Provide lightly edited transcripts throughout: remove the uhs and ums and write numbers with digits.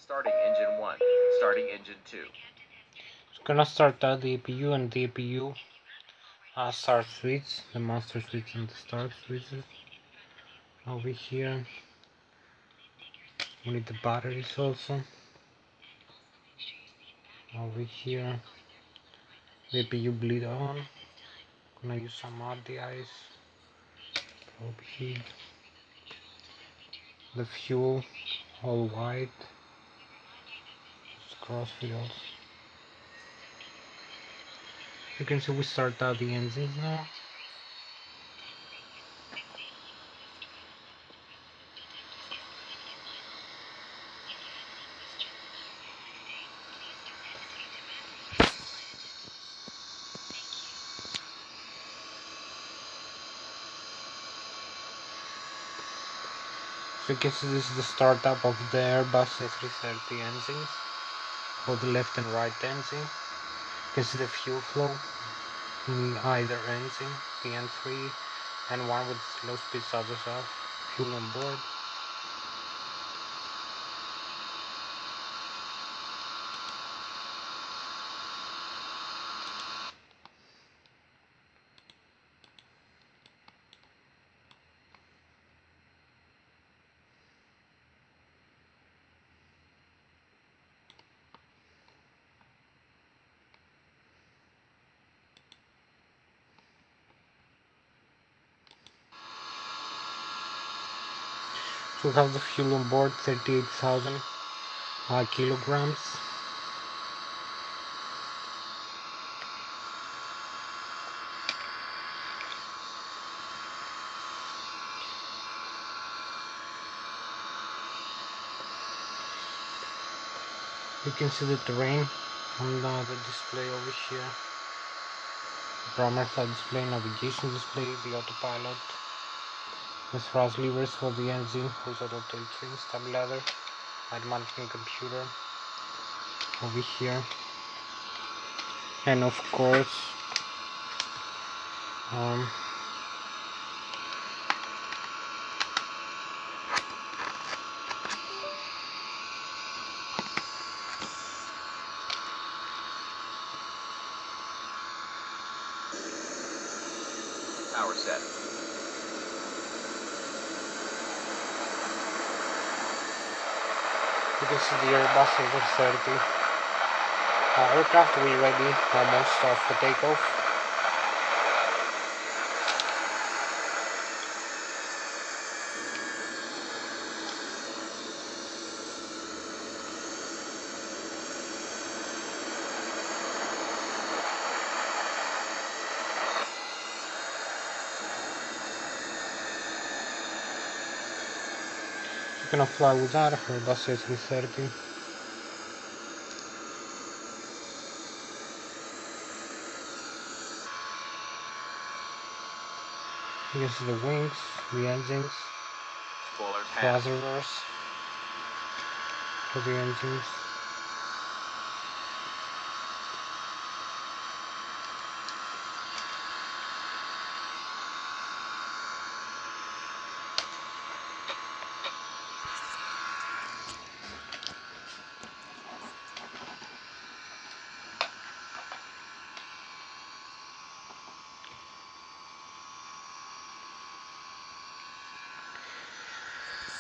Starting engine 1. Starting engine 2. It's gonna start the APU and the APU start switch, the master switch and the start switches. Over here we need the batteries also. Over here the APU bleed on. Gonna use some RDIs. Over here the fuel all white. Just cross wheels. You can see we start the engines now. So you can see this is the startup of the Airbus A330 engines, both the left and right engine. You can see the fuel flow in either engine, the N3 and one with low speed starters off, fuel on board. So we have the fuel on board, 38,000 kilograms. You can see the terrain on the display over here. The primary flight display, navigation display, the autopilot, the thrust levers for the engine, horizontal tail trim, stabilizer, light management computer over here, and of course Power set. you can see the Airbus A330 aircraft will be ready almost for takeoff. You're gonna fly with that Airbus A330. You can see the wings, the engines, Spoilers half. thrusters for the engines.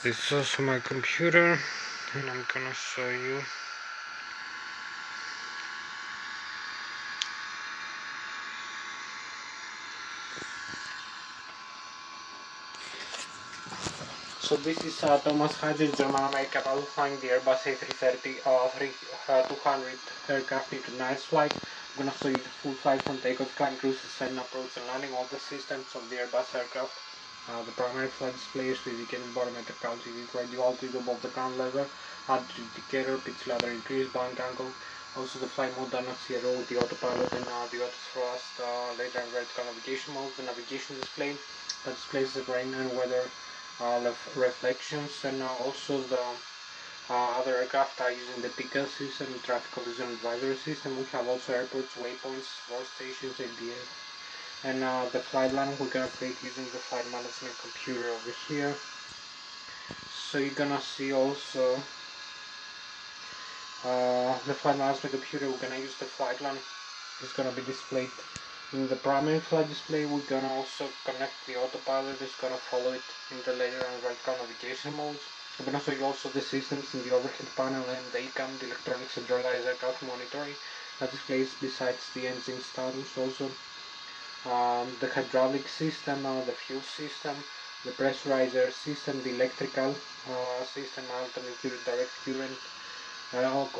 This is also my computer, and I'm gonna show you. So this is Thomas Hatsios, German-American pilot flying the Airbus A330 200 aircraft into night flight. I'm gonna show you the full flight from takeoff, climb, cruise, descent, approach, and landing. All the systems of the Airbus aircraft. The primary flight display is indicated barometric altitude, radio altitude above the ground level, altitude indicator, pitch ladder increase, bank angle. Also the flight mode done at zero, the autopilot and the auto thrust, later and vertical navigation mode, the navigation display that displays the rain and weather reflections, and also the other aircraft are using the PICA system, traffic collision advisory system. We have also airports, waypoints, road stations, ABS, and the flight line we're gonna create using the flight management computer over here. So you're gonna see also The flight management computer, we're gonna use the flight plan. It's gonna be displayed in the primary flight display. We're gonna also connect the autopilot. It's gonna follow it in the later and right car navigation modes. I'm gonna show you also the systems in the overhead panel and the ACAM, the electronic standardized aircraft monitoring that displays besides the engine status also. The hydraulic system, the fuel system, the pressurizer system, the electrical system, alternate direct current,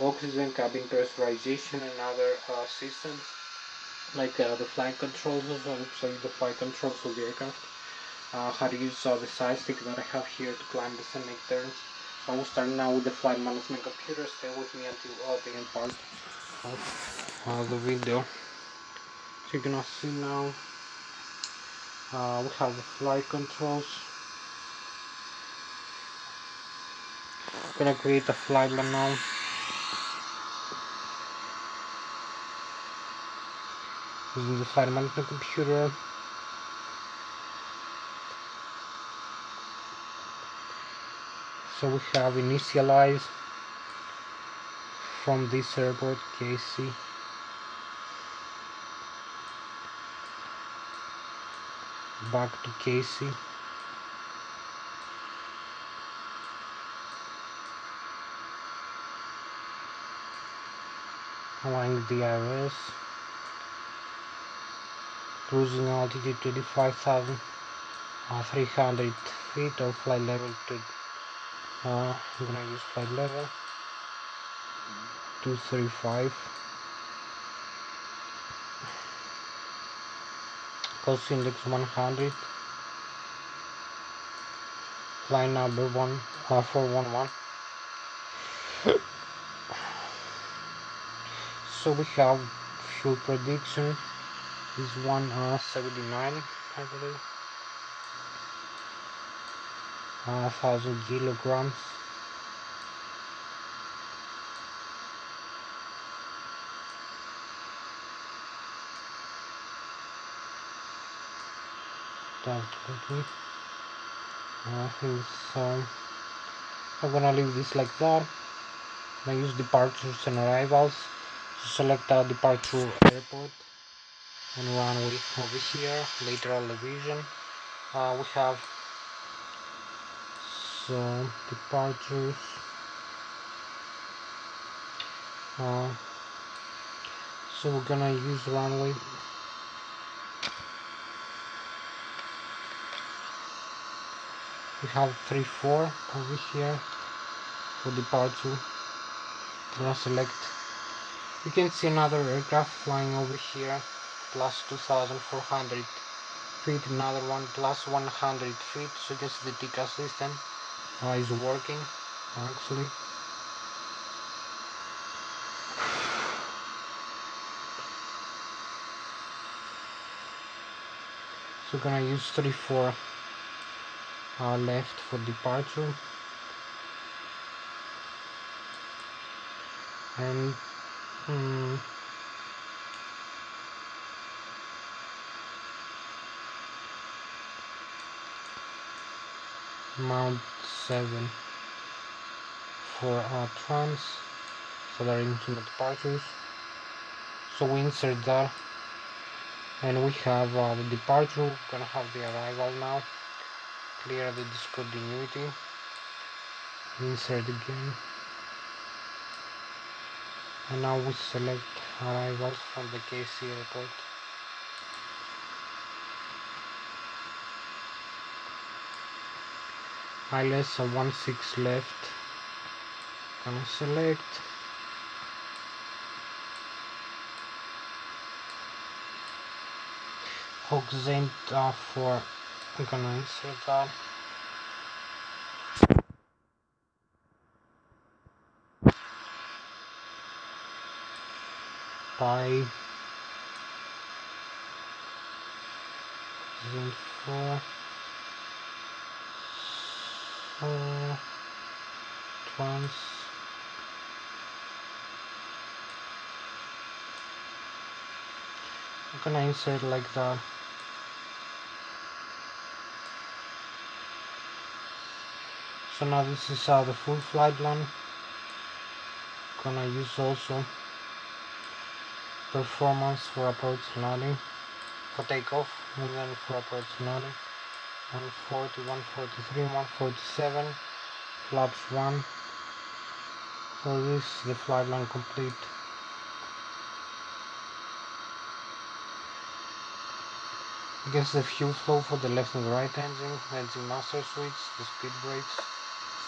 oxygen, cabin pressurization, and other systems like the flight controls. Also, I'll show you the flight controls of the aircraft. How to use the side stick that I have here to climb this and make turns. So I will start now with the flight management computer. Stay with me until the end part of the video. So you're gonna see now we have the flight controls. I'm gonna create a flight plan now. Using the flight management computer. So we have initialize from this airport KC. Back to KC. Flying the IRS. Cruising altitude 25,300 feet or flight level to I'm gonna use flight level 235. Coast index 100. Flight number 411. So we have fuel prediction is 179, I believe. 1,000 kilograms. Definitely. So I'm gonna leave this like that. I use departures and arrivals to select our departure airport and runway over here. Lateral division. We have some departures. So we're gonna use runway. We have 3-4 over here for departure. I'm gonna select. You can see another aircraft flying over here, plus 2,400 feet. Another one plus 100 feet. So you can see the TICA system is working actually. So we're gonna use 3-4 left for departure, and Mount 7 for trans, so they're into the departures. So we insert that, and we have the departure. We're gonna have the arrival now. Clear the discontinuity. Insert again, and now we select arrivals from the KC airport. ILS 16 left. Gonna select. Hoxent for. I'm gonna insert that. By Zen 4 trans. I'm gonna insert like that. So now this is the full flight plan. Gonna use also performance for approach landing, for takeoff, and then for approach landing. 140, 143, 147, flaps 1. So this is the flight line complete. Against the fuel flow for the left and the right engine master switch, the speed brakes.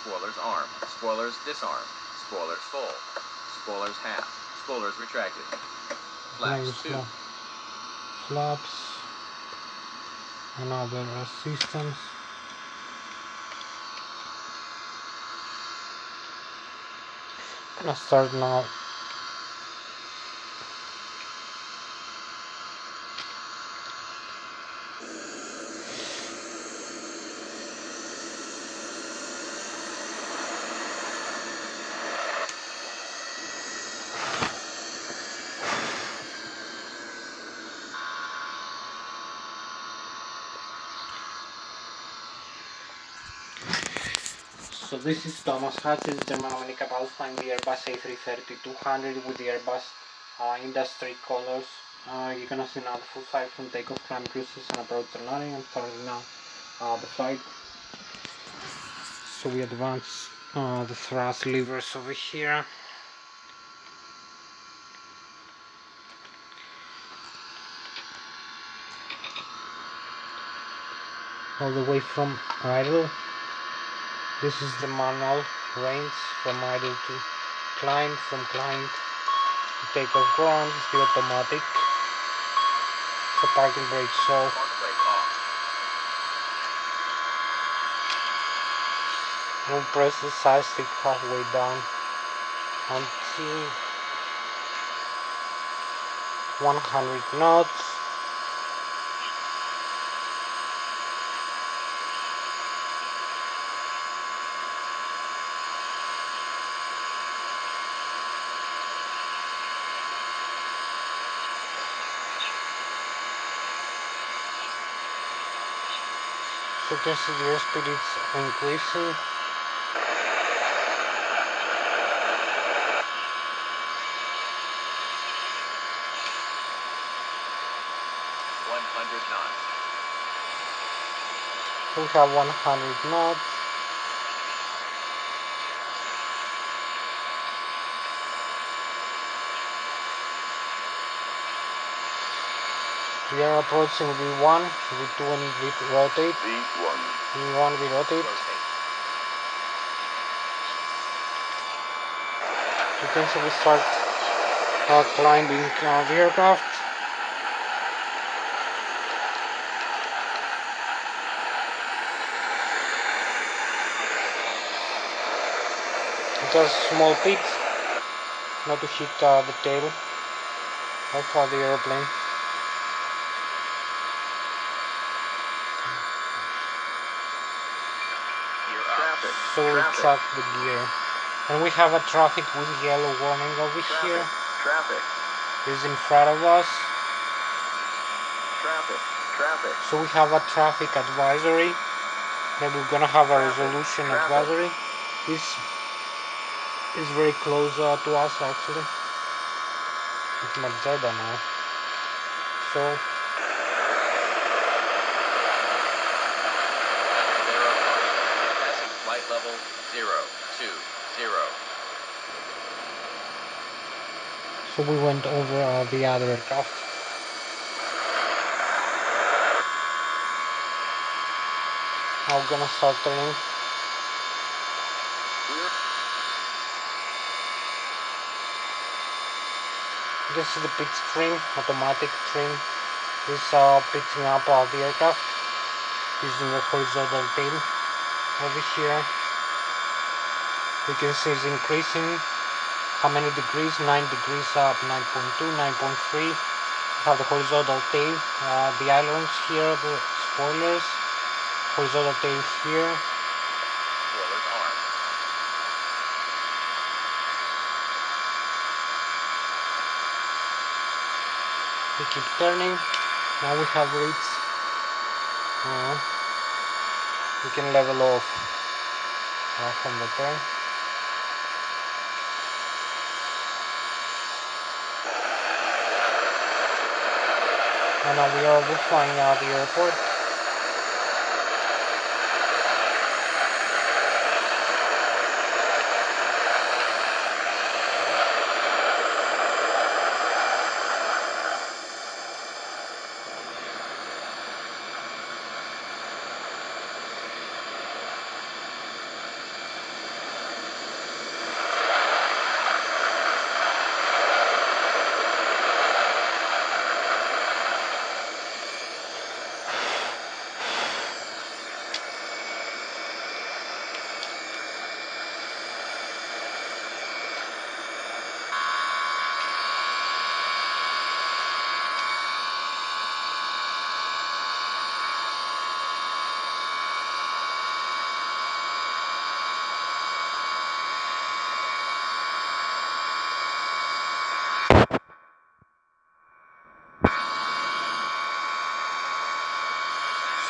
Spoilers arm. Spoilers disarm. Spoilers full. Spoilers half. Spoilers retracted. Flaps 2. Flaps. Another assistance. Gonna start now. So this is Thomas Hatsios, German capable flying the Airbus A330-200 with the Airbus industry colors. You're gonna see now the full flight from takeoff, climb, cruises, and approach and landing. I'm starting now the flight. So we advance the thrust levers over here. All the way from idle. This is the manual range from idle to climb, from climb to take off ground. Is the automatic. So parking brakes off. We'll press the side stick halfway down until 100 knots. So you can see the airspeed is increasing. We have 100 knots. We are approaching V1, V2 and V rotate. V1 we rotate. You can see we start climbing the aircraft. Just small pitch, not to hit the tail of the airplane. So we track the gear. And we have a traffic with yellow warning over here. Is in front of us. So we have a traffic advisory. Maybe we're gonna have a resolution advisory. It's very close to us actually. It's magenta now. So flight level 020. So we went over the other aircraft. Now we're gonna start turning. You can see the pitch trim, automatic trim is pitching up the aircraft using the horizontal tail. Over here you can see it's increasing. How many degrees? 9 degrees up, 9.2, 9.3. We have the horizontal tail, the ailerons here, the spoilers, horizontal tail here. Spoilers arm. We keep turning. Now we have reached. We can level off from the turn. and now we are flying out the airport.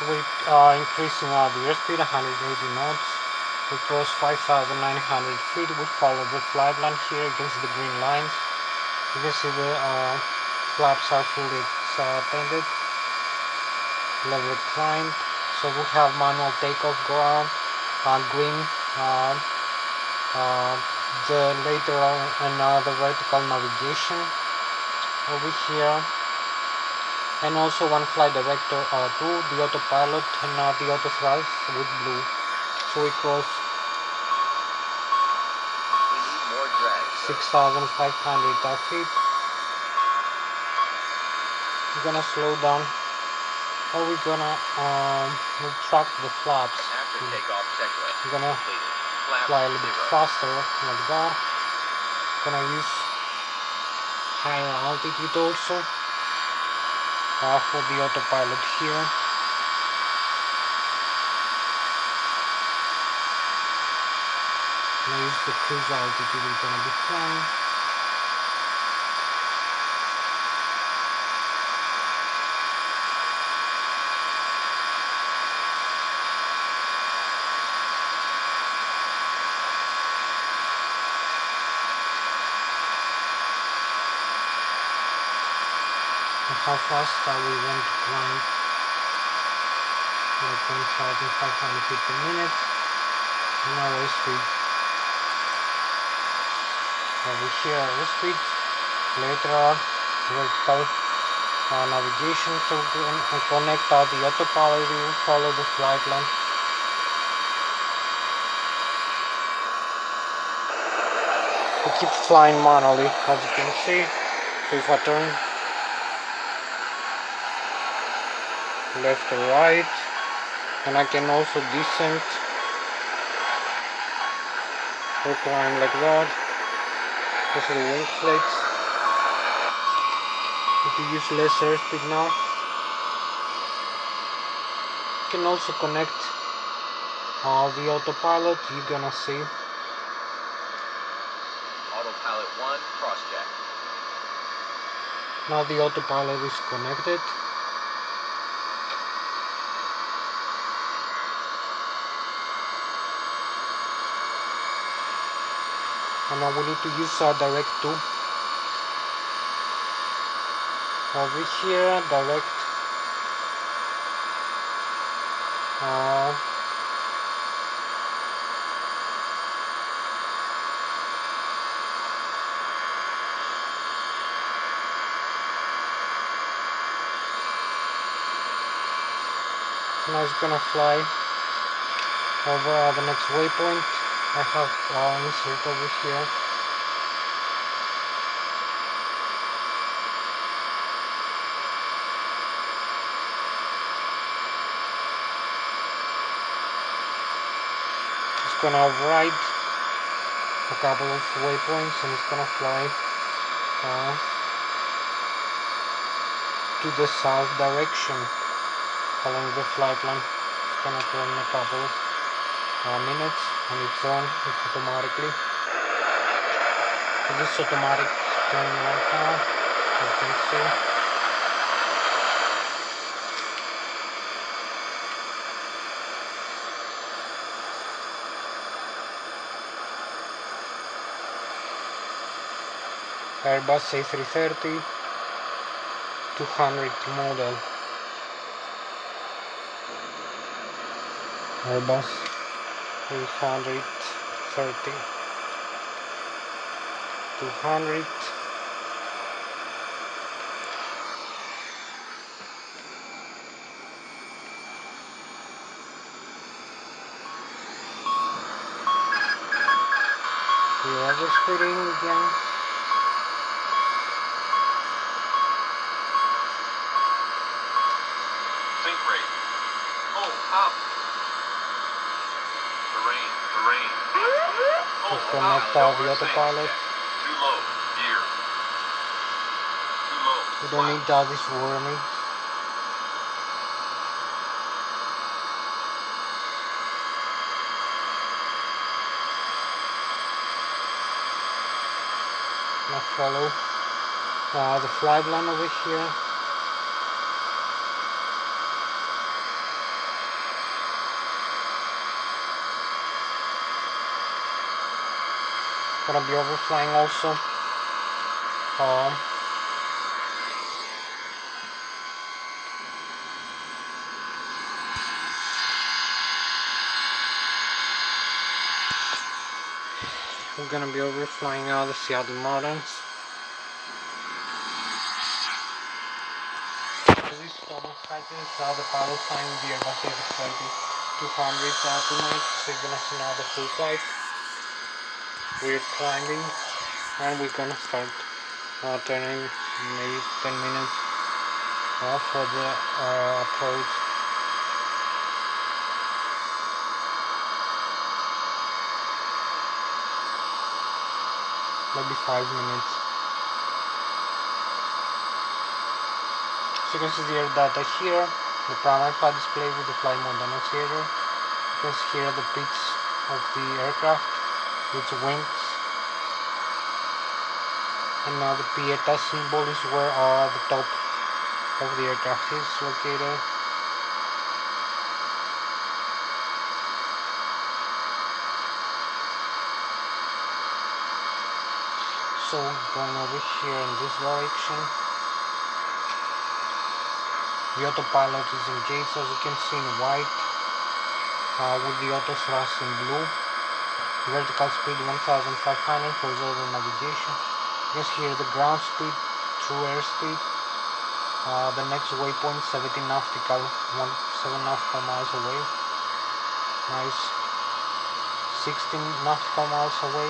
So we are increasing the airspeed 180 knots. We cross 5,900 feet. We follow the flight line here against the green lines. You can see the flaps are fully painted, level climb. So we have manual takeoff green, the lateral and the vertical navigation over here. And also one flight director 2, the autopilot and the auto thrust with blue. So we cross 6,500 feet. We're gonna slow down, or we're gonna retract the flaps. After takeoff checklist. We're gonna Flap fly a little bit 0. faster like that. Gonna use higher altitude also for the autopilot here. Gonna use the cruise altitude we're gonna be flying. And how fast we want to climb, like 1,500 feet per minute, and our airspeed. Over here airspeed, lateral, vertical navigation, so we can connect the autopilot, we will follow the flight line. We keep flying manually, as you can see. So if I turn left or right, and I can also descend or climb like that. This is the wing flex. If you use less airspeed now, you can also connect the autopilot. You're gonna see Autopilot 1 cross check. now the autopilot is connected. And now we need to use direct 2. Over here, direct so now it's gonna fly over the next waypoint. I have insert over here. It's gonna override a couple of waypoints and it's gonna fly to the south direction along the flight line. It's gonna turn in a couple of minutes on its own, automatically. So this automatic turning right now, as you can see. Airbus A330 200 model. Airbus 330, 200. The overspeeding again. Sink rate. Oh, up. Terrain. Disconnect the autopilot. Too low. Gear. Too low. We don't need all this warning. Now follow the flight line over here. Gonna be overflying also. We're gonna be overflying the Seattle Mountains. This is Thomas Hatsios, the pilot flying the Airbus A320-200 tonight. So you're gonna see now the full flight. We're climbing and we're gonna start turning maybe 10 minutes for the approach. Maybe 5 minutes. So you can see the data here, the primary flight display with the flight mode annunciator. You can see here the pitch of the aircraft, its wings, and now the Pieta symbol is where the top of the aircraft is located. So going over here in this direction. The autopilot is engaged, as you can see, in white, with the auto thrust in blue. Vertical speed 1500, horizontal navigation. You can hear the ground speed, true airspeed. The next waypoint 17 nautical, 7 nautical miles away. Nice. 16 nautical miles away.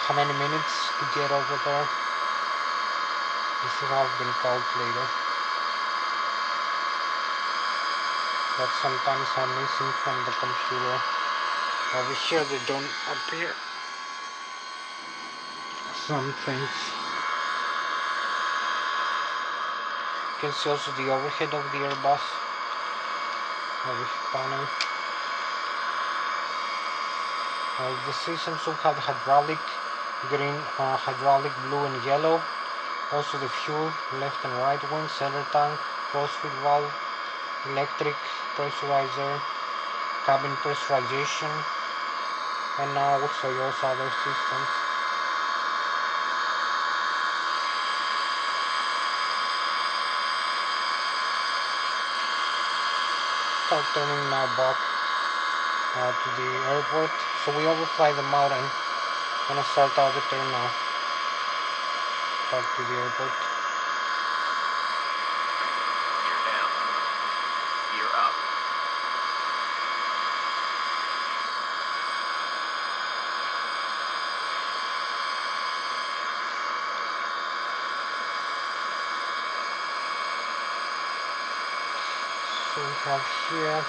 How many minutes to get over there? This should have been calculated, but sometimes I'm missing from the computer. Over here they don't appear some things. You can see also the overhead of the Airbus overhead panel. The systems will have hydraulic green, hydraulic blue and yellow. Also the fuel, left and right wing, center tank, crossfeed valve, electric pressurizer, cabin pressurization, and now we'll show you also other systems. Start turning now back to the airport. So we overfly the mountain. Gonna start out the turn now. Back to the airport. Gear down. Gear up. So we have here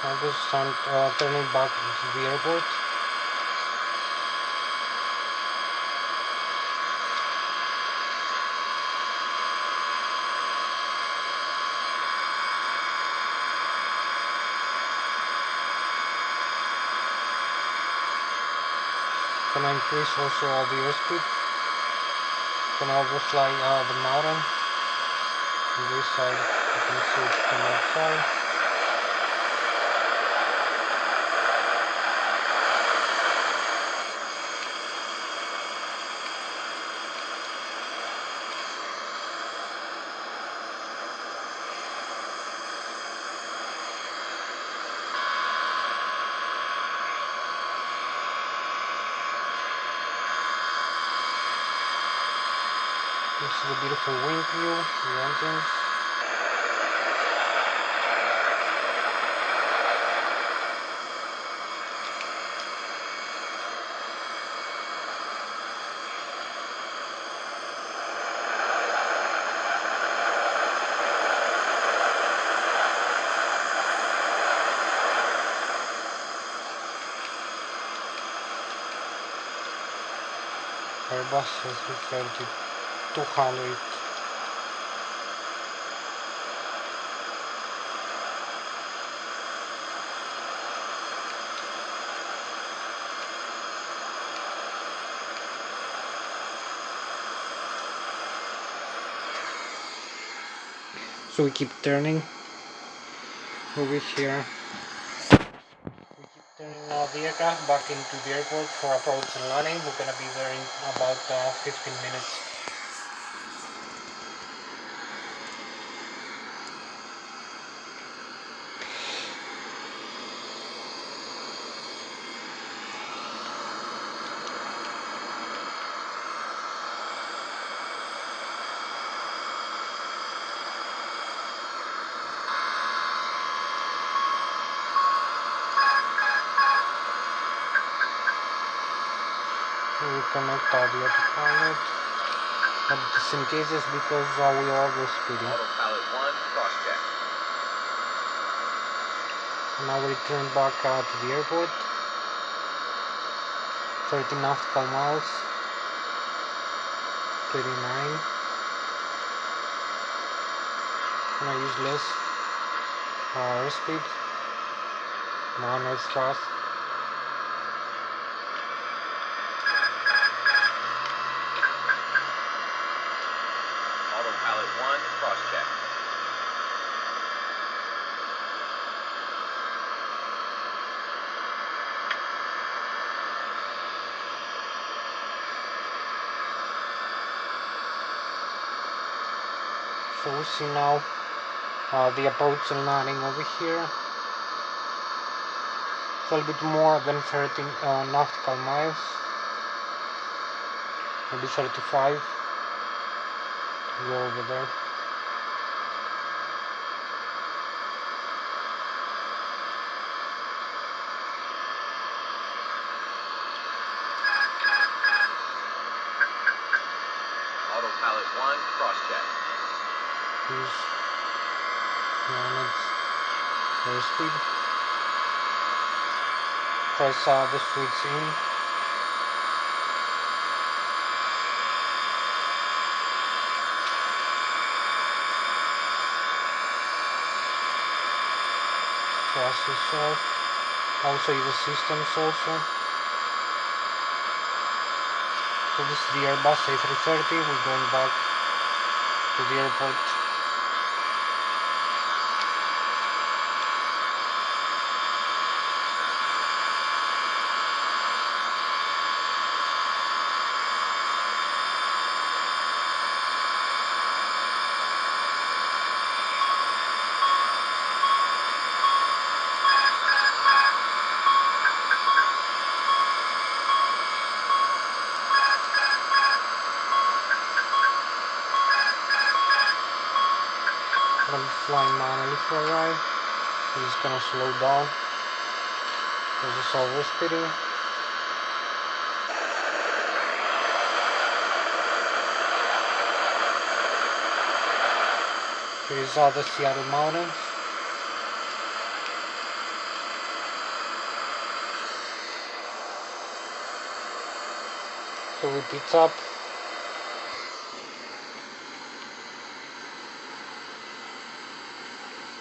I'm just turning back to the airport. gonna increase also the airspeed. Gonna overfly the mountain. On this side, you can see it from outside. This is a beautiful wind view, the engines. Airbus A330-200. So we keep turning over here. We keep turning the aircraft back into the airport for approach and landing. We're gonna be there in about 15 minutes. We connect the autopilot, but just in cases because we are over speeding. Autopilot 1, cross-check. Now we return back to the airport. 30 nautical miles. 39. Gonna use less airspeed. More nose thrust. Autopilot 1, cross-check. So we see now the approach and landing over here. It's a little bit more than 30 nautical miles. Maybe 35. Go over there. Autopilot 1, cross-check. Use airspeed. Press the switch in. Thrust is off. Also use the systems also. So this is the Airbus A330. We're going back to the airport. I'm gonna be flying manually for a while. I'm just gonna slow down because it's over speeding. Here's all the Seattle Mountains. So we pitch up.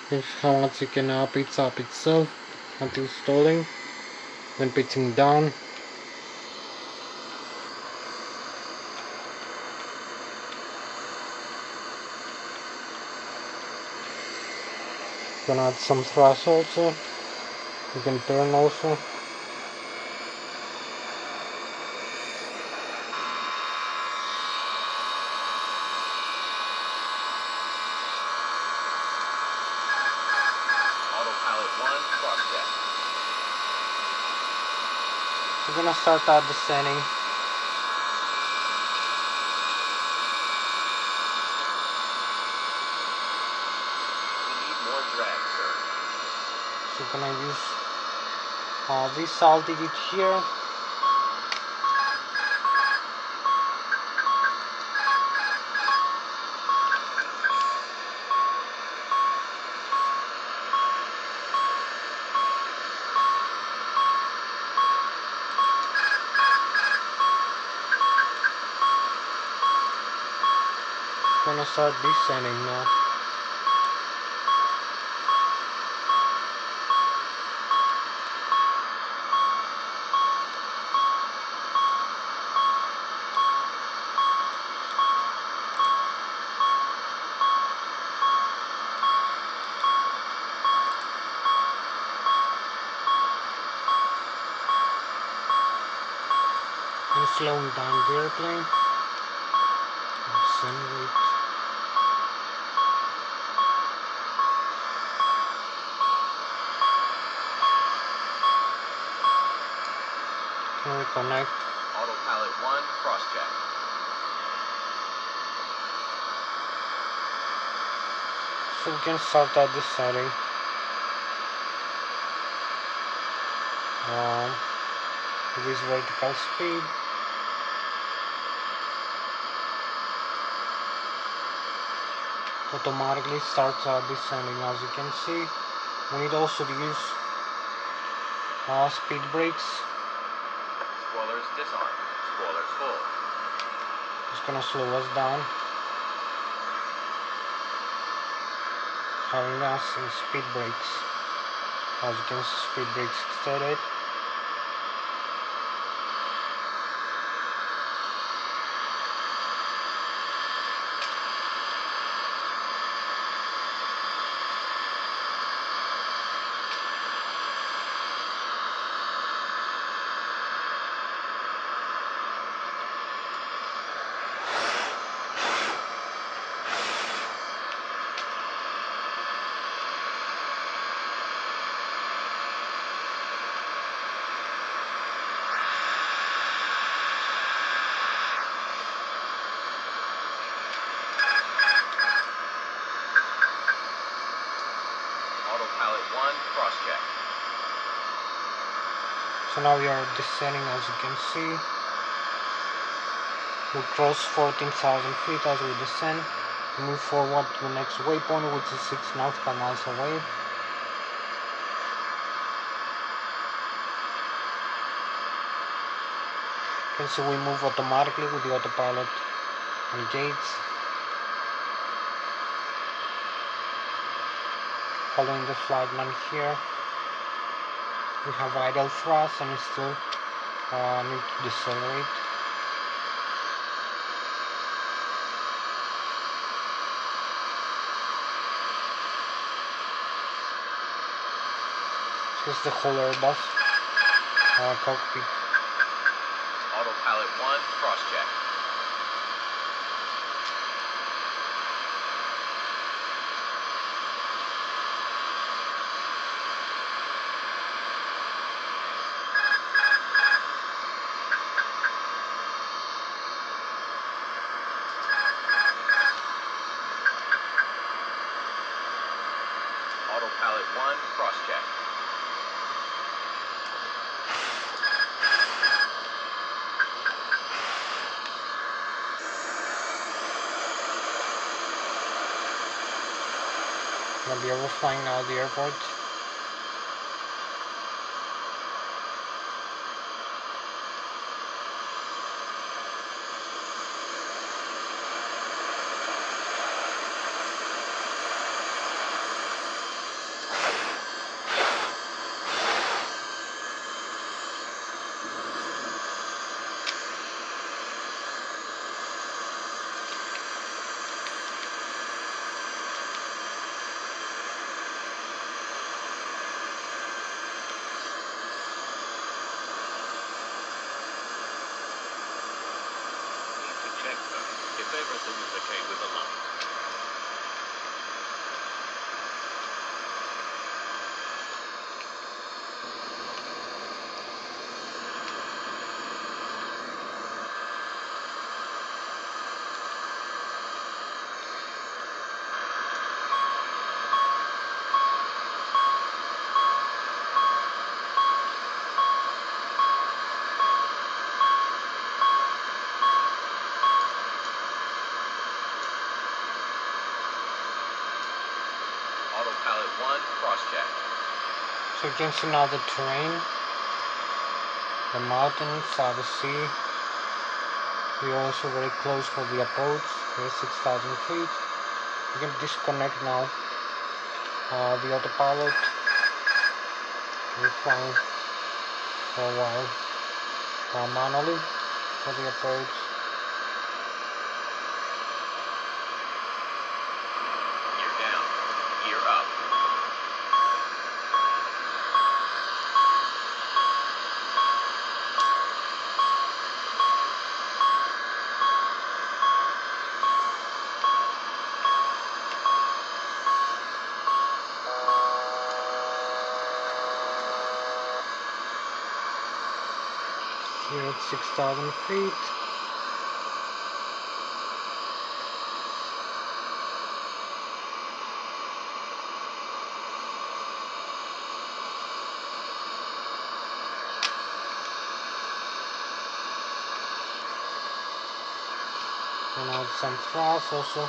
Here's how much you can pitch up itself until stalling. Then pitching down. Gonna add some thrust also. You can turn also. Autopilot 1, cross-check. We're gonna start out descending. We need more drag, sir. So we're gonna use this altitude here. We're gonna start descending now. And slowing down the airplane. Accelerate. Can reconnect. Autopilot 1, cross-check. So we can start out descending. With vertical speed. Automatically starts descending, as you can see. We need also to use speed brakes. Spoilers disarm. Spoilers full. It's gonna slow us down. Having us in speed brakes. As you can see, speed brakes started. Autopilot 1, cross-check. So now we are descending, as you can see. We cross 14,000 feet as we descend. Move forward to the next waypoint, which is 6 nautical miles away. You can see we move automatically with the autopilot engaged. Following the flagman here. We have idle thrust and we still need to decelerate. This is the whole Airbus cockpit. Autopilot 1, cross-check. Autopilot 1, cross-check. Gonna be overflying now the airport. if everything is okay with the light. Autopilot 1, cross-check. So you can see now the terrain, the mountains, the sea. We are also very close for the approach, 6,000 feet. You can disconnect now the autopilot. We're flying for a while manually for the approach. Gear down. Gear up. Here at 6,000 feet. And now some thrust also.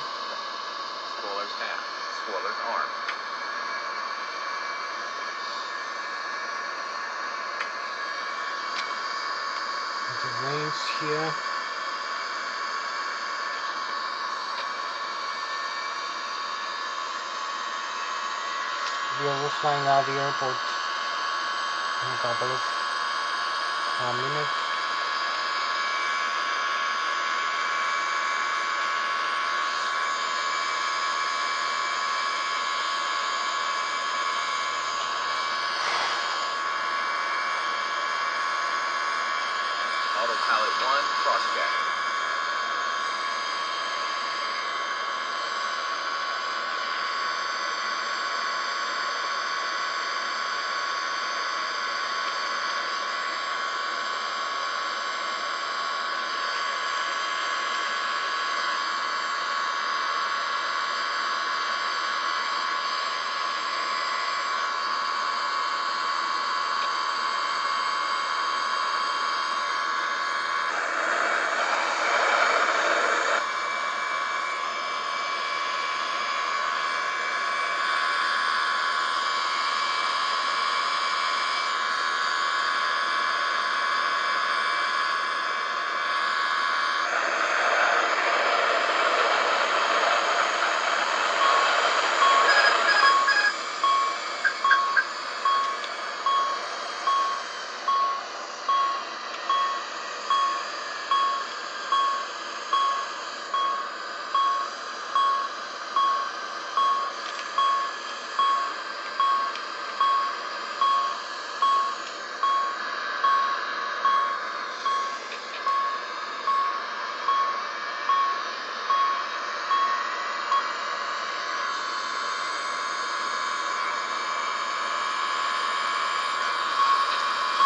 Spoilers half. Spoilers arm. The wings here. We are flying out the airport in a couple of minutes. Autopilot 1, cross-check.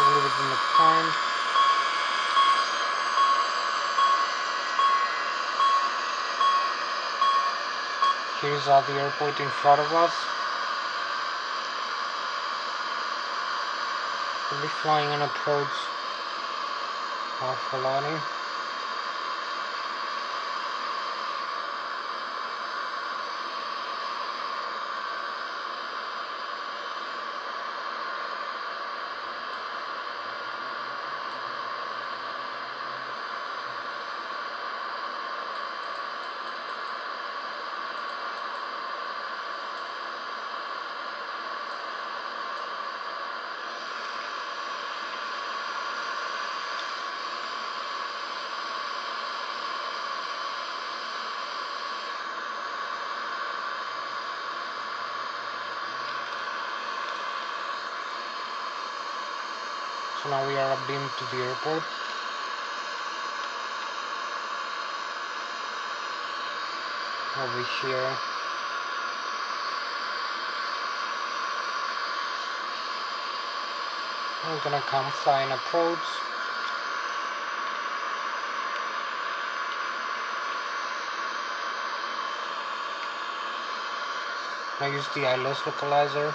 Fully within the time. Here's the airport in front of us. We'll be flying an approach for landing. So now we are beamed to the airport. over here. I'm gonna come fly and approach. I use the ILS localizer.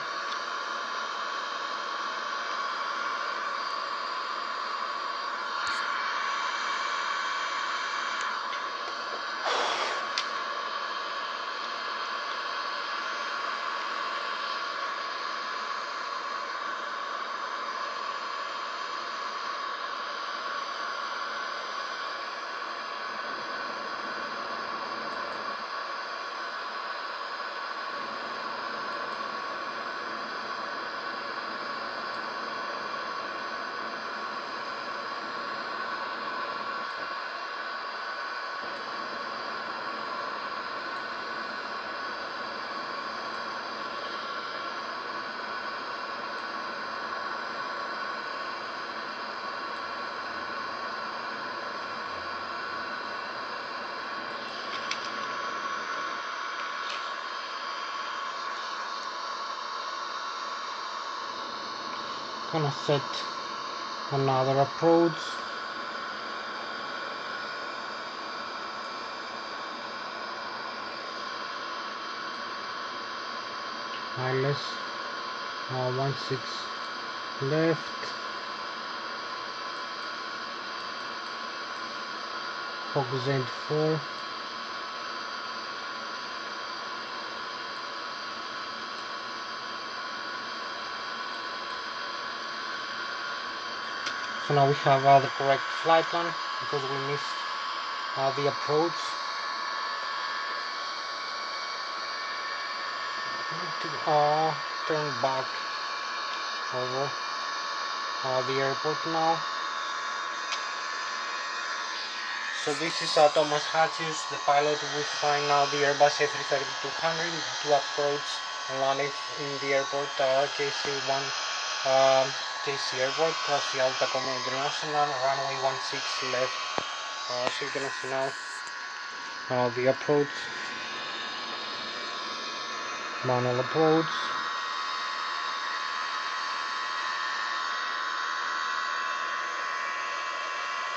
Gonna set another approach. ILS 16 left. Focus 84. So now we have the correct flight plan because we missed the approach. We need to turn back over the airport now. So this is Thomas Hatsios, the pilot who is flying now the Airbus A330-200 to approach and land in the airport KC-1 KC Airport, Seattle Tacoma International, runway 16 left. So you're gonna see now the approach, manual approach.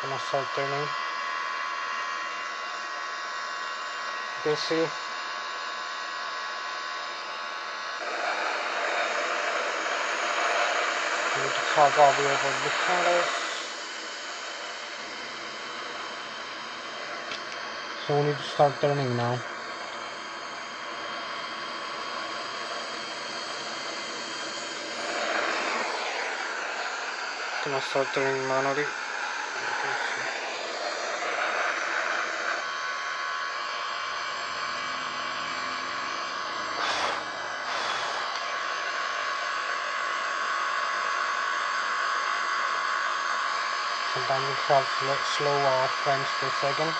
Gonna start turning. You can see we need to have all the airport behind us. So we need to start turning now. Gonna start turning manually. Sometimes we have slow frames per second.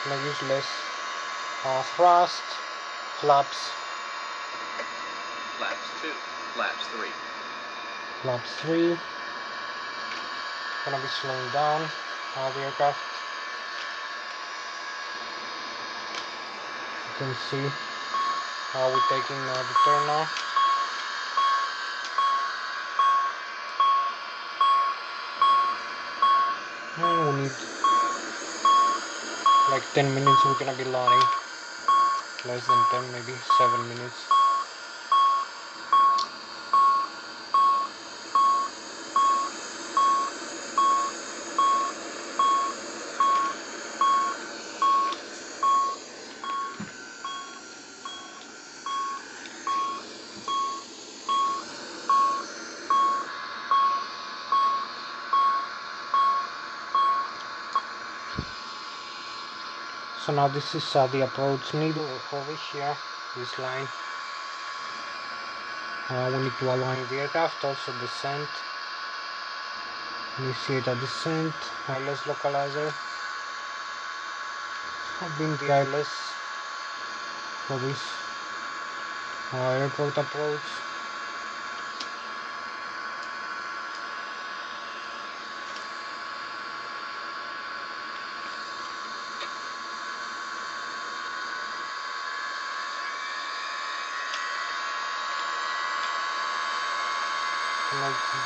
Gonna use less thrust, flaps. Flaps 2, flaps 3. Flaps 3. Gonna be slowing down the aircraft. You can see how we're taking the turn now. And we need like 10 minutes, we're gonna be landing. Less than 10, maybe 7 minutes. So now this is the approach needle over here, this line. We need to align the aircraft, also descent. Initiate a descent, ILS localizer. I've been the ILS for this Airport approach.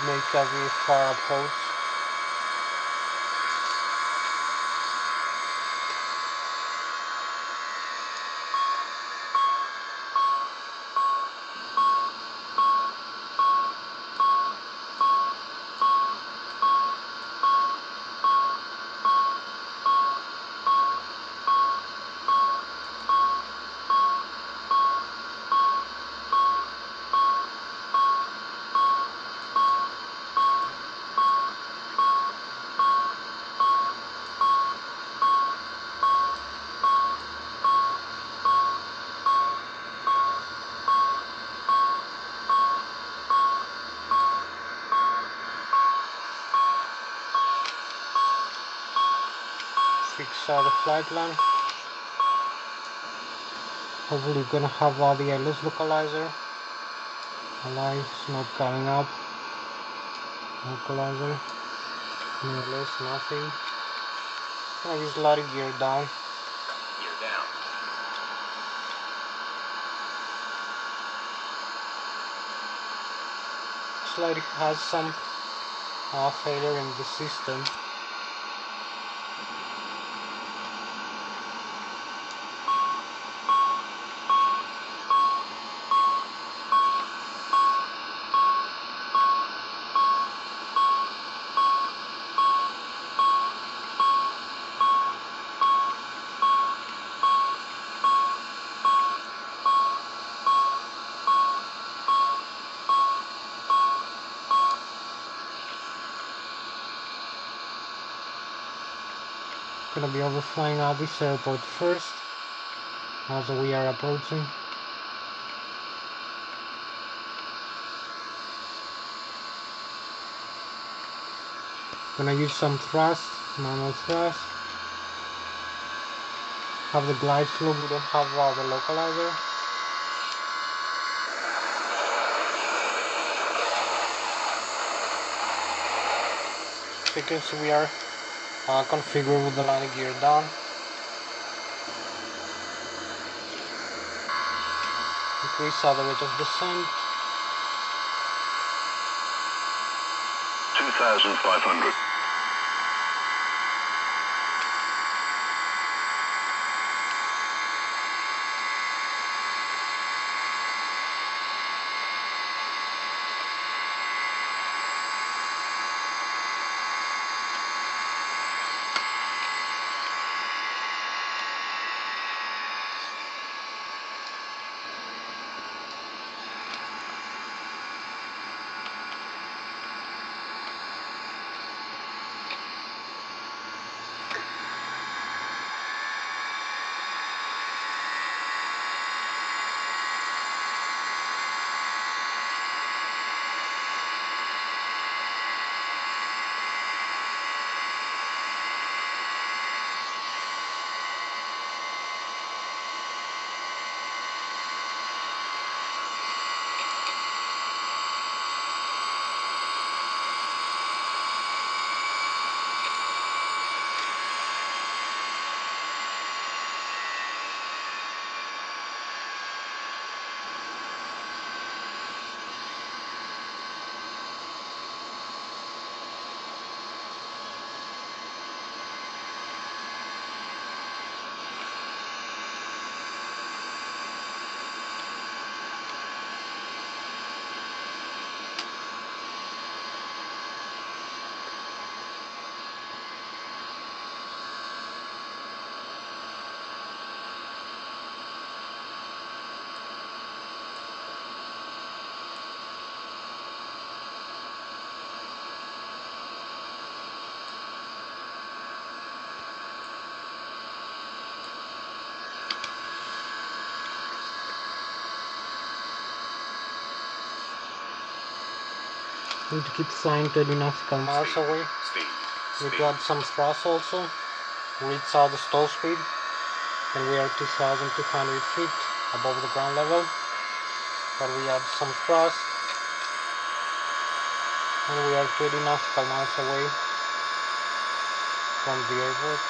Make a VFR approach. Fix the flight plan. Hopefully we're gonna have the LS localizer. Alive, it's not coming up. Localizer. No LS, nothing. I use sliding gear down. Gear down. Looks like it has some failure in the system. Gonna be overflying out this airport first as we are approaching. Gonna use some thrust, manual thrust. Have the glide slope, we don't have the localizer. So you can see we are configured with the landing gear down. Increase the rate of descent. 2,500. Need to keep flying 30 nautical miles away. Need to add some thrust also. Reach out the stall speed. And we are 2,200 feet above the ground level. where we add some thrust, and we are 20 nautical miles away from the airport.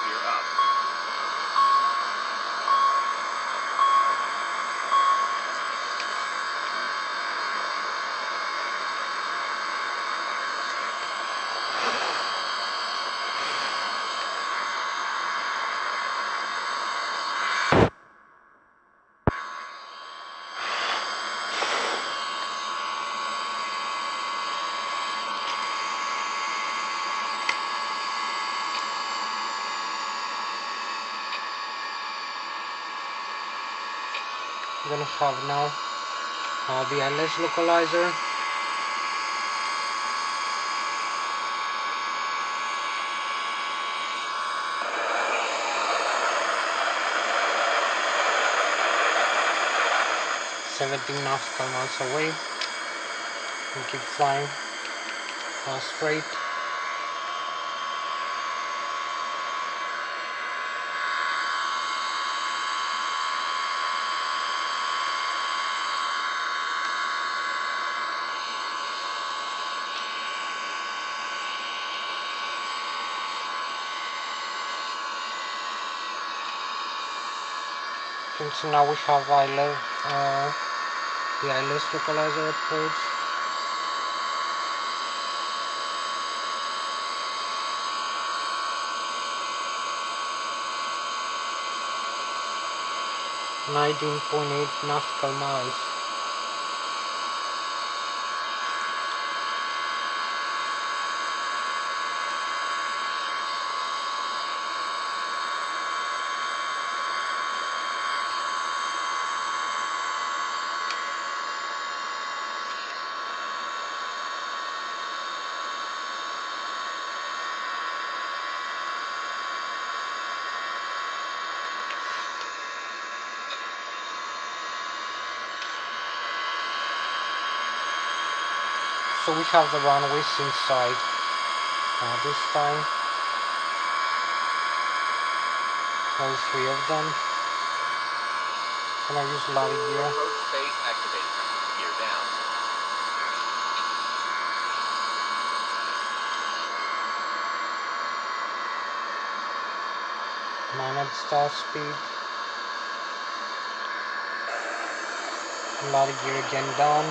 Gear up. We're gonna have now the ILS localizer. "17 nautical miles away." We keep flying straight. And so now we have the ILS localizer approach. "19.8 nautical miles." So we have the runways inside this time, all three of them. Gonna use landing gear. Approach phase activated. Gear down. Manage stall speed. Landing gear again down.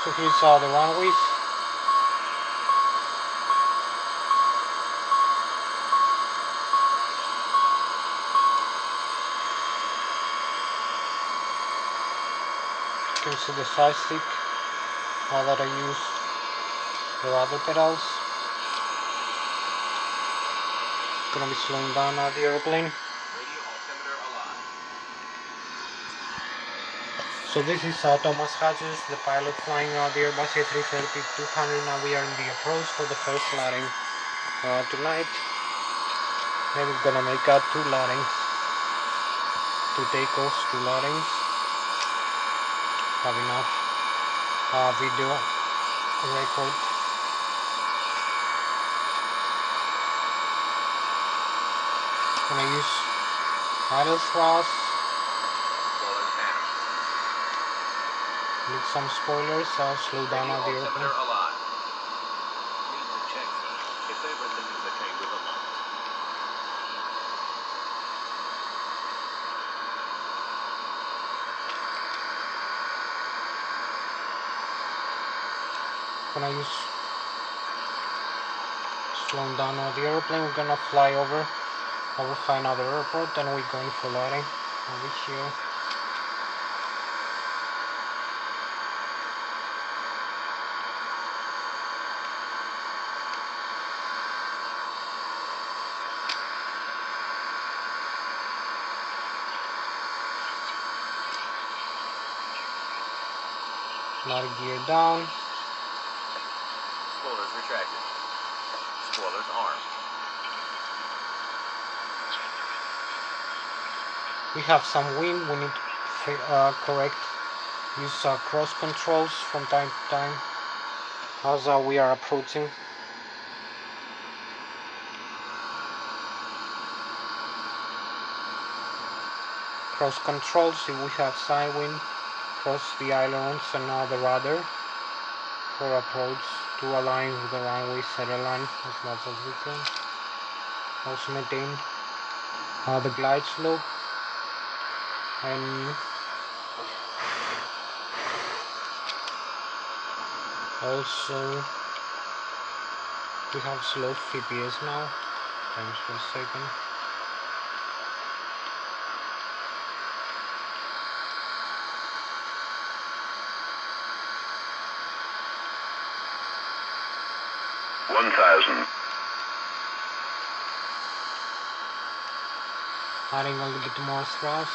So here's the runways. You can see the side stick that I use for other pedals. Gonna be slowing down the airplane. Radio altimeter alive. So this is Thomas Hatsios, the pilot flying the Airbus A330-200. Now we are in the approach for the first landing tonight. And we're gonna make 2 landings, 2 takeoffs, 2 landings. Have enough video record. Gonna use idle thrust. Spoilers half. Need some spoilers. I'll slow down Radio the airplane. altimeter alive. Need to check, sir, if everything is okay with the lights. Gonna use slowing down on the airplane. We're gonna fly over another airport, and we're going for landing over here. Landing gear down. Spoilers retracted. Spoilers armed. We have some wind. We need to correct. Use cross controls from time to time as we are approaching. Cross controls if we have side wind. Cross the ailerons and the rudder for approach to align with the runway center line as much as we can. Also maintain the glide slope, and also we have slow FPS now. Thanks for a second. Adding a little bit more thrust.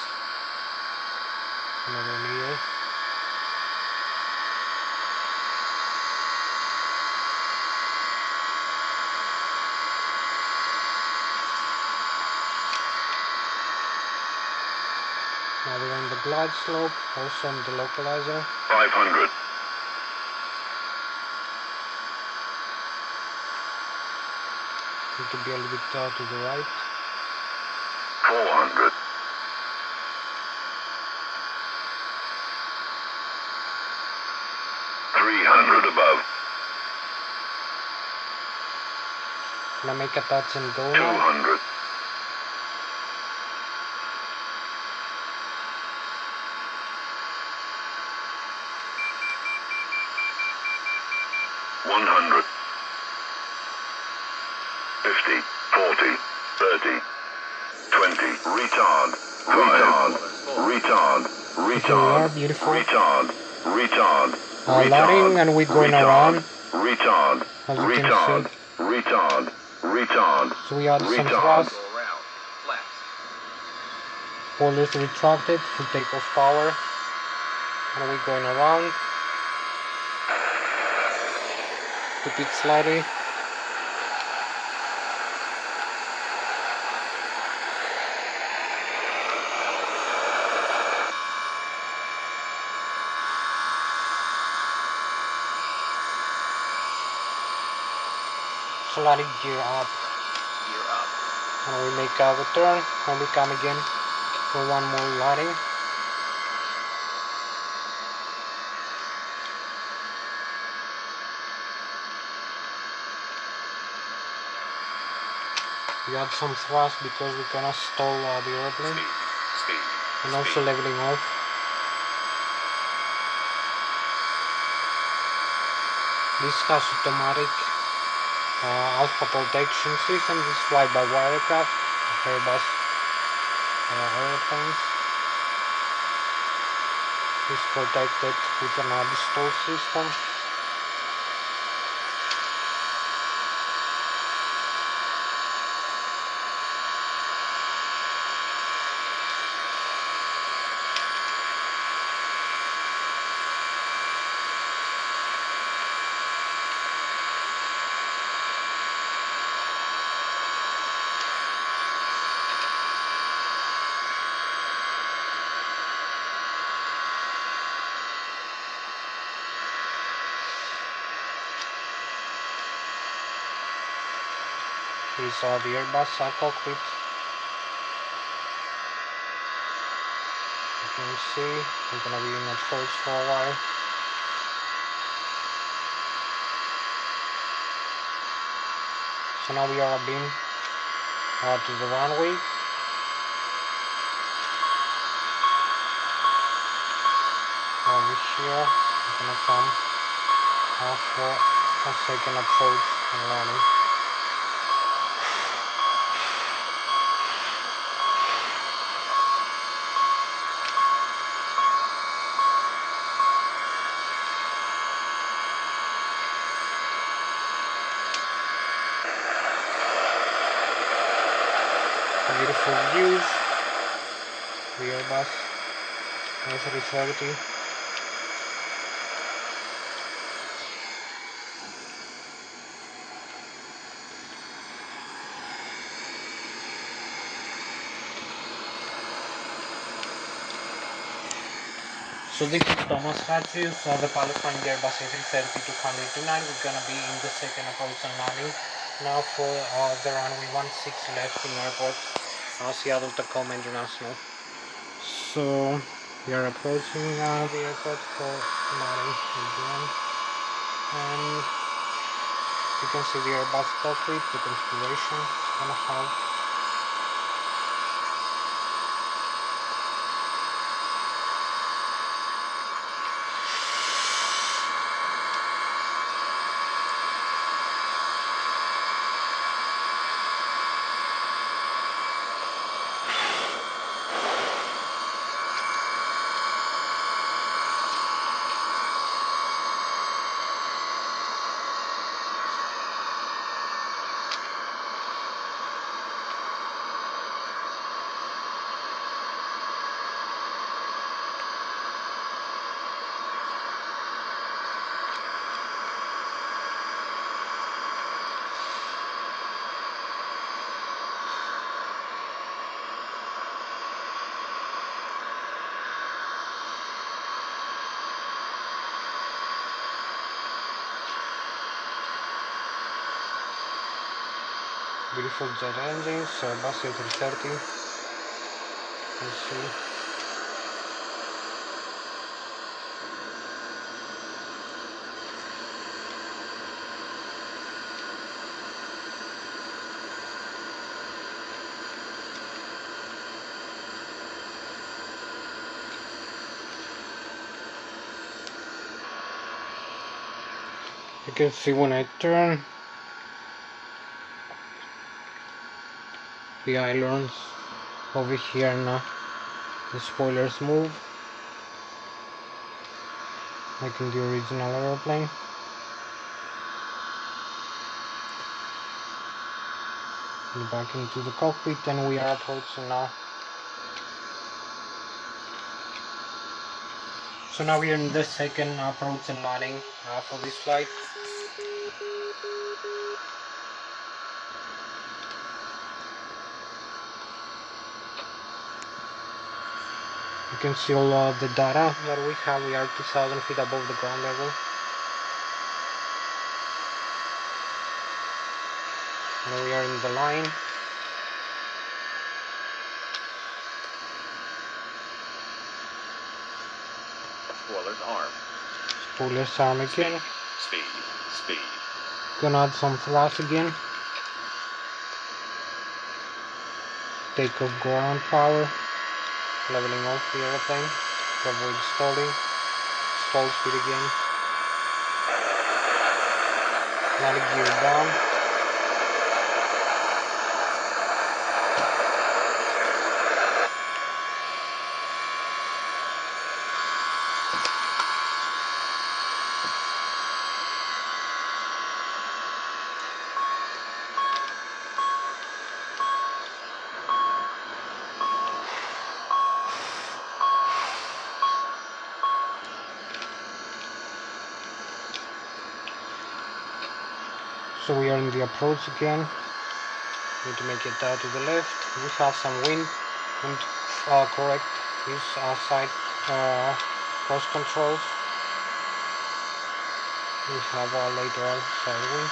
Another needle. Now we're on the glide slope, also on the localizer. 500. Need to be a little bit to the right. 400. 300 above. Gonna make a touch and go now. 200. 100. 50. 40. 30. 20. Retard. Retard. Here we are, beautiful. Retard. Landing, and we're going around. Retard. As you can see. Retard. So we add some thrust. Go around. Flat. Spoilers retracted for takeoff power. And we're going around. Keep it slightly. Sliding gear up. Gear up. And we make a turn and we come again for one more landing. We add some thrust because we cannot stall the airplane. Speed. And also leveling off. This has automatic alpha protection system. This is fly by wire aircraft, Airbus airplanes. It's protected with an anti-stall system. Here's the Airbus cockpit. You can see we're gonna be in approach for a while. So now we are beam to the runway. Over here, we're gonna come for a second approach and landing. Beautiful views. The Airbus A330. So this is Thomas Hatsios, the pilot flying the Airbus A330-209. We're gonna be in the second approach and landing. Now for the runway 16 left in airport, Seattle Tacoma International. So we are approaching the airport for landing again, and you can see the Airbus cockpit, the configuration it's gonna have. Beautiful jet engines, Airbus A330. You see. You can see when I turn, the ailerons over here now, the spoilers move like in the original airplane. And back into the cockpit, and we are approaching now. So now we are in the second approach and landing for this flight. You can see all the data that we have. We are 2,000 feet above the ground level. And we are in the line. Spoilers arm. Spoilers arm again. Speed. Gonna add some thrust again. Take off ground power. Leveling off the airplane to avoid stalling. Stall speed again. Landing gear down. So we are in the approach again. Need to make it to the left. We have some wind and correct these side cross controls. We have later on side wind.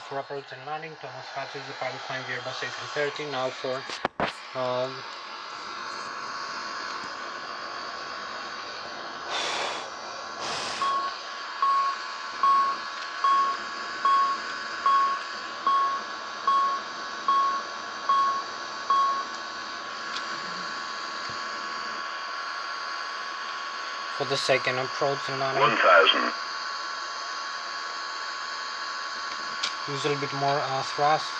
for approach and landing. Thomas Hatch is the pilot flying the Airbus A330. Now for the second approach and landing. 1,000. Use a little bit more thrust.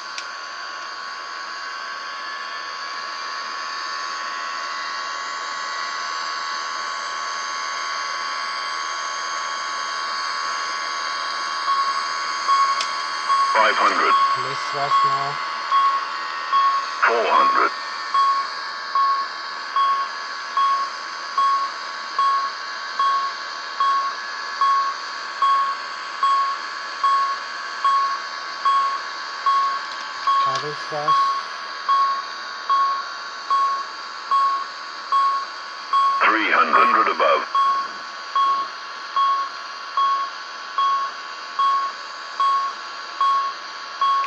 Less thrust now. 400. 300 above.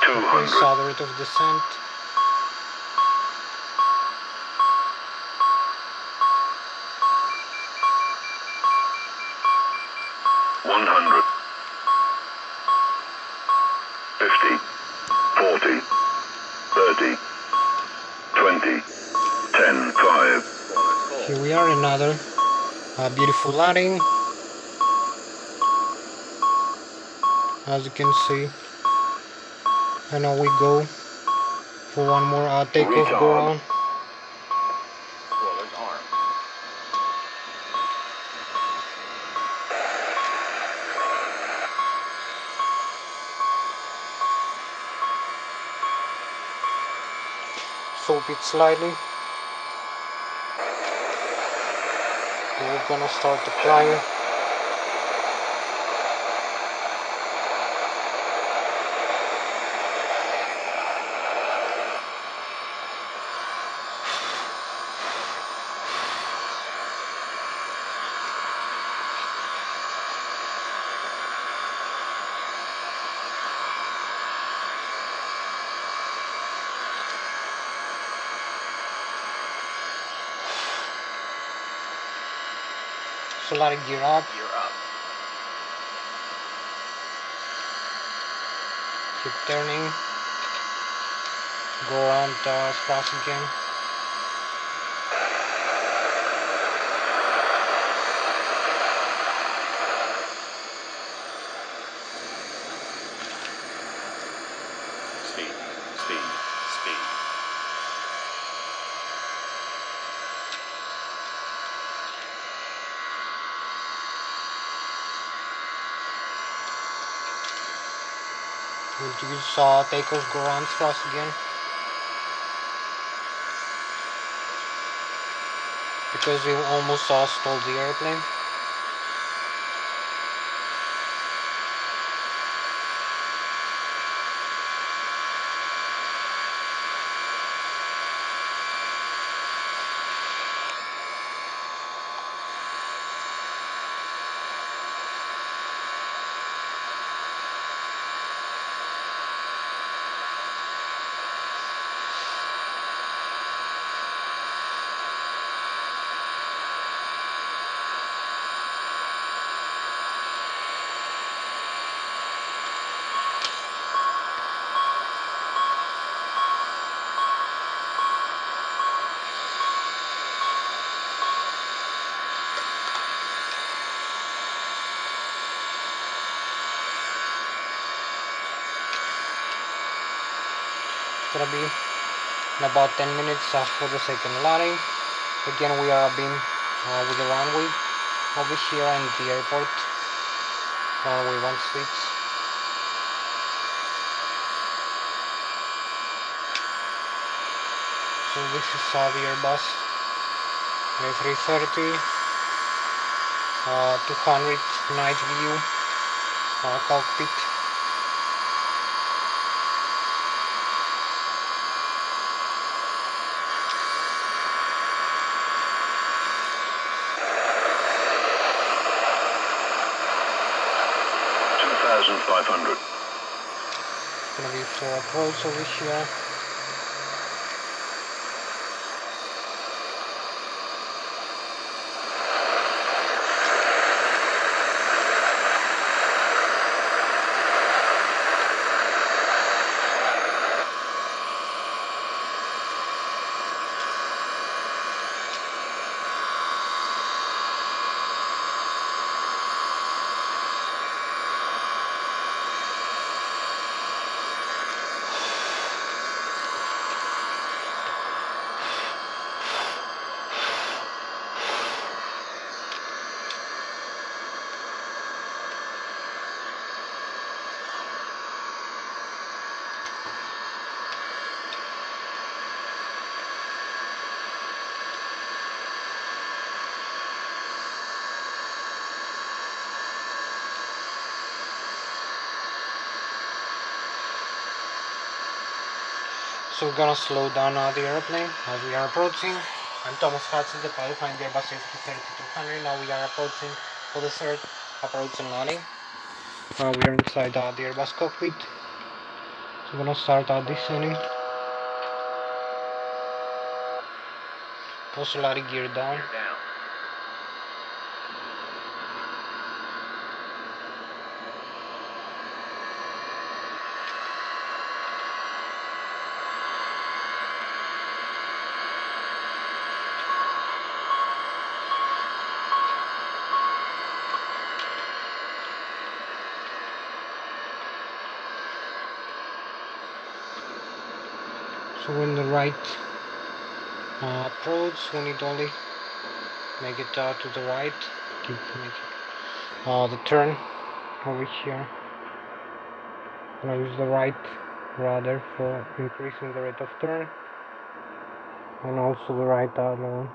200. Accelerate of descent. $100. 50. 40. 30. 20. 10. 5. Here we are, another beautiful landing. As you can see. And now we go for one more takeoff go around. Spoilers armed. Slope it slightly. We're gonna start to climb. So let it gear up. Gear up. Keep turning. Go around thrust again. Speed, speed, speed. We'll use takeoff go around thrust again. Because we almost stalled the airplane. Gonna be in about 10 minutes for the second landing. Again, we are being with the runway over here in the airport. Runway 16. So this is the Airbus A330 200 night view cockpit. gonna be for approach over here. So we're gonna slow down the airplane as we are approaching. I'm Thomas Hatsios, the pilot flying the Airbus A330-200. Now we are approaching for the third approach and landing. We are inside the Airbus cockpit. So we're gonna start descending. Auxiliary gear down. Gear down. So in the right approach, we need only make it to the right. Keep making the turn over here. Gonna use the right rudder for increasing the rate of turn, and also the right aileron.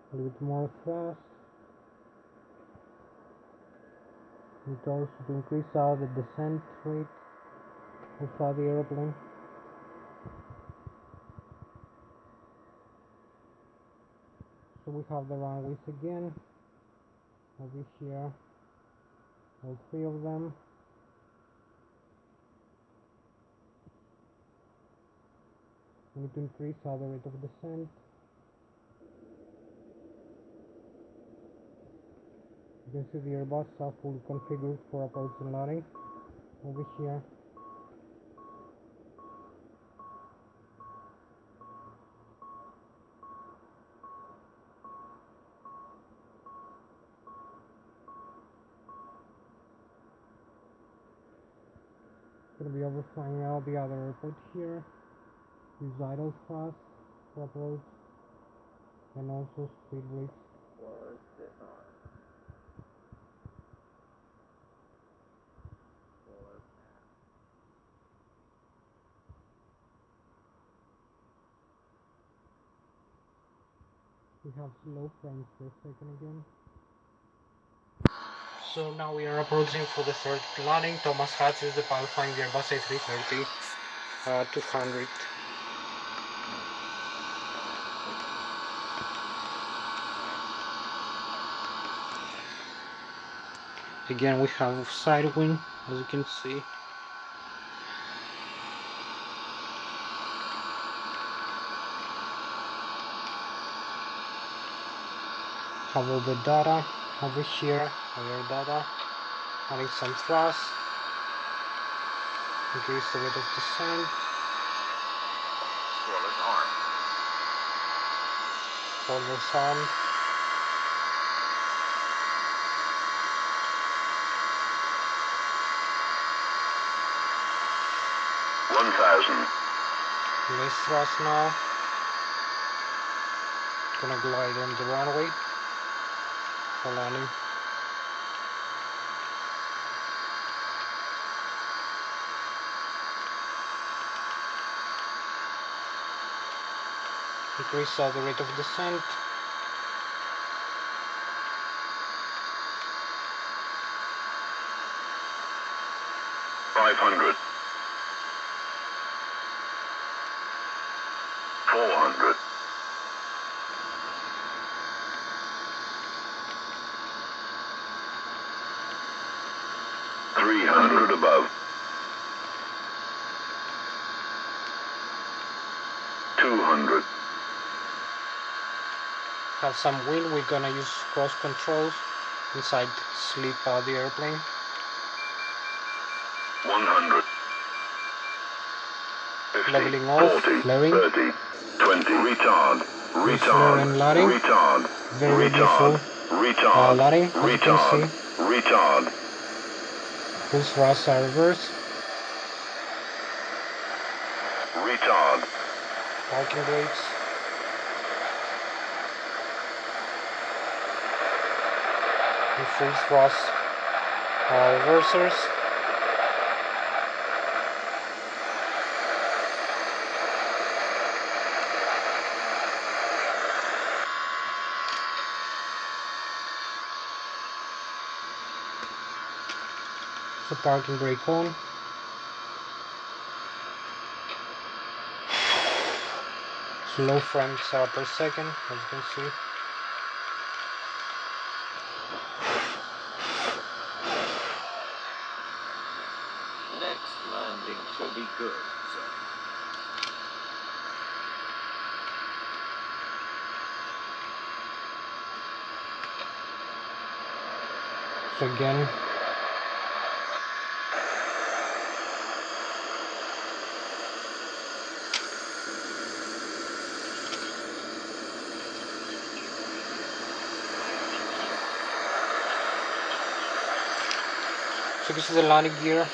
A little bit more thrust. It also to increase the descent rate of the airplane. So we have the runways again over here, all three of them. We need to increase the rate of descent. You can see the Airbus are fully configured for approach and landing over here. Going to be overflying out the other airport here. Use idle thrust for approach and also speed brakes. Was disarm. Was We have slow frames for a second again. So now we are approaching for the third landing. Thomas Hatsios, the pilot flying the Airbus A330-200. Again, we have side wind, as you can see. Have all the data over here, our data, adding some thrust, increase the rate of descent, spoilers armed. spoilers armed, less thrust now. Gonna glide on the runway for landing. Increase the rate of descent. 500. 400. 300 above. 200. Have some wind, we're gonna use cross controls inside sleep the airplane. 100. 50, Leveling off, 40, flaring. 30, 20, retard, Flare retard, and loading. retard, Very retard, beautiful. retard, Loading, as you can retard, see. retard, Full thrust reverse. retard, Parking brakes. And full thrust reversers. So parking brake on. Slow frames per second, as you can see. Next landing should be good, sir. So again, so this is the landing gear.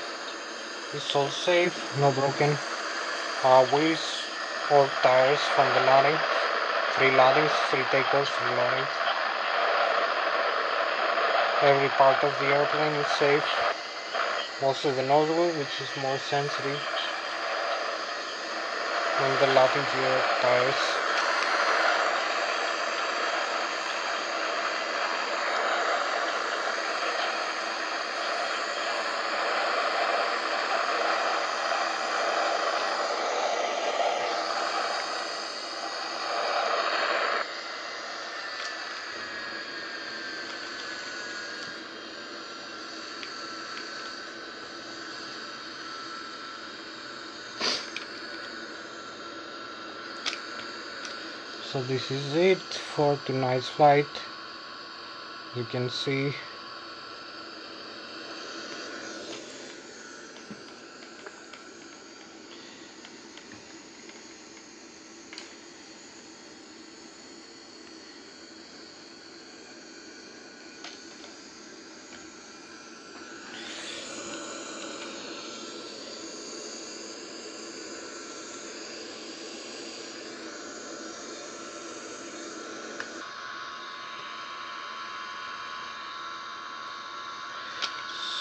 It's all safe, no broken wheels or tires from the landing. 3 landings, 3 takeoffs, 3 landings. Every part of the airplane is safe. Also the nozzle, which is more sensitive, and the landing gear tires. So this is it for tonight's flight. You can see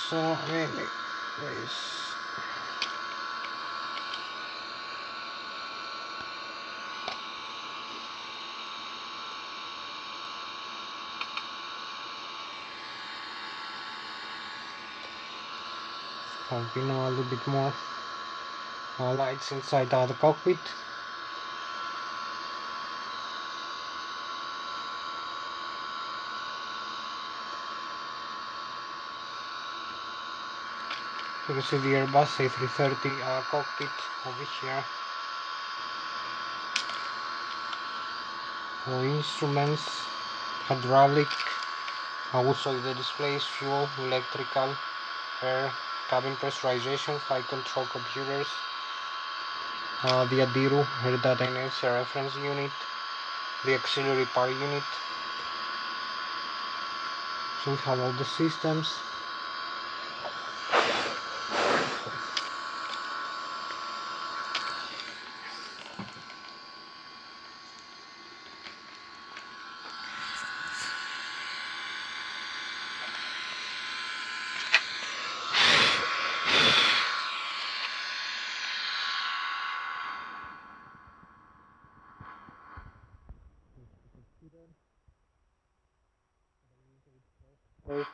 so anyways. I'll be now a little bit more lights inside the cockpit. You can see the Airbus A330 cockpit over here. All instruments, hydraulic, I will show you the displays, fuel, electrical, air, cabin pressurization, flight control computers, the ADIRU, air data inertia reference unit, the auxiliary power unit. So we have all the systems. Computer,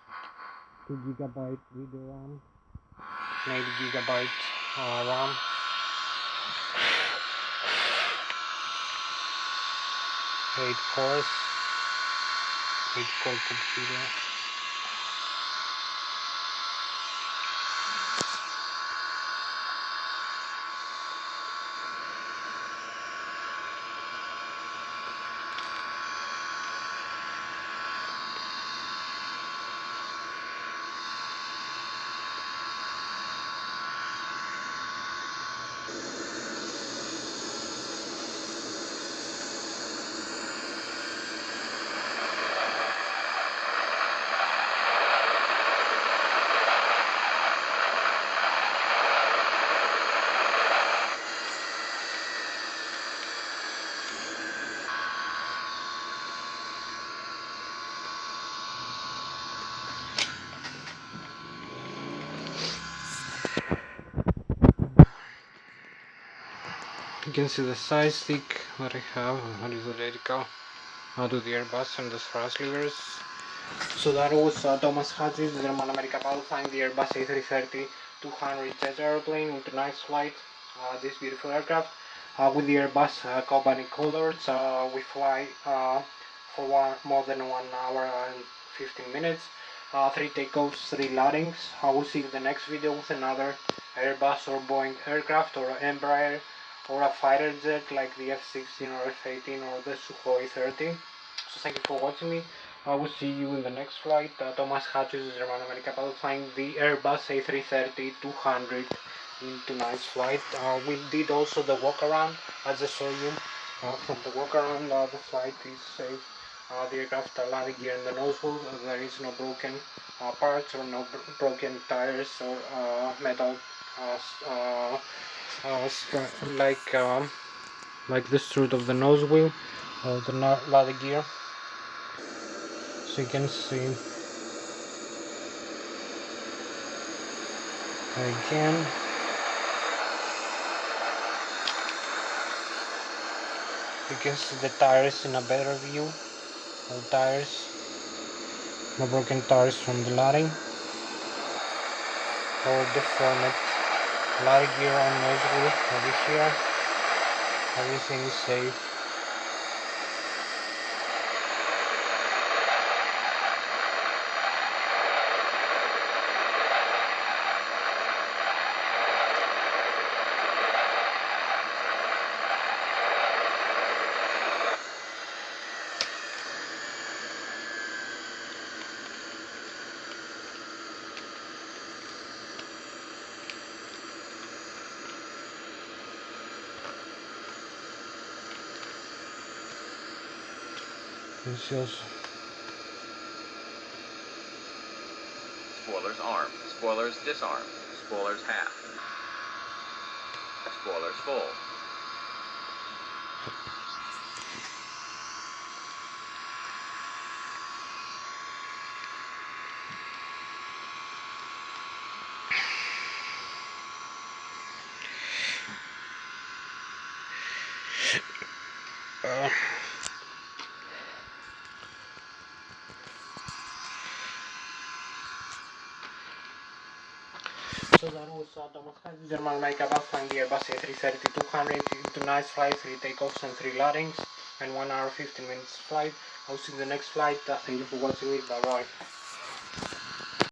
2 GB video RAM, 180 GB RAM. 8 cores, 8-core computer. You can see the side stick that I have, that is identical to the Airbus and the thrust levers. So that was Thomas Hatsios, the German American pilot flying the Airbus A330-200 jet airplane with a nice flight. This beautiful aircraft with the Airbus company colors. We fly for more than 1 hour and 15 minutes. 3 takeoffs, 3 landings. I will see you in the next video with another Airbus or Boeing aircraft or Embraer or a fighter jet like the F-16 or F-18 or the Sukhoi 30. So thank you for watching me. I will see you in the next flight. Thomas Hatsios, German American pilot flying the Airbus A330-200 into nice flight. We did also the walk around, as I show you. From the walk around, the flight is safe. The aircraft landing gear in the nose-wheel. There is no broken parts or no broken tires or metal like the strut of the nose wheel or the landing gear. So you can see again. You can see the tires in a better view. All tires, no broken tires from the landing or deformed landing gear on nose wheel over here. Everything is safe. This is Spoilers arm. Spoilers disarm. Spoilers half. Spoilers full. so that was Thomas Hatsios, German American pilot flying the Airbus A330-200 into nice flight, 3 takeoffs and 3 landings, and 1 hour 15 minutes flight. I'll see you in the next flight. Thank you for watching it. Bye bye.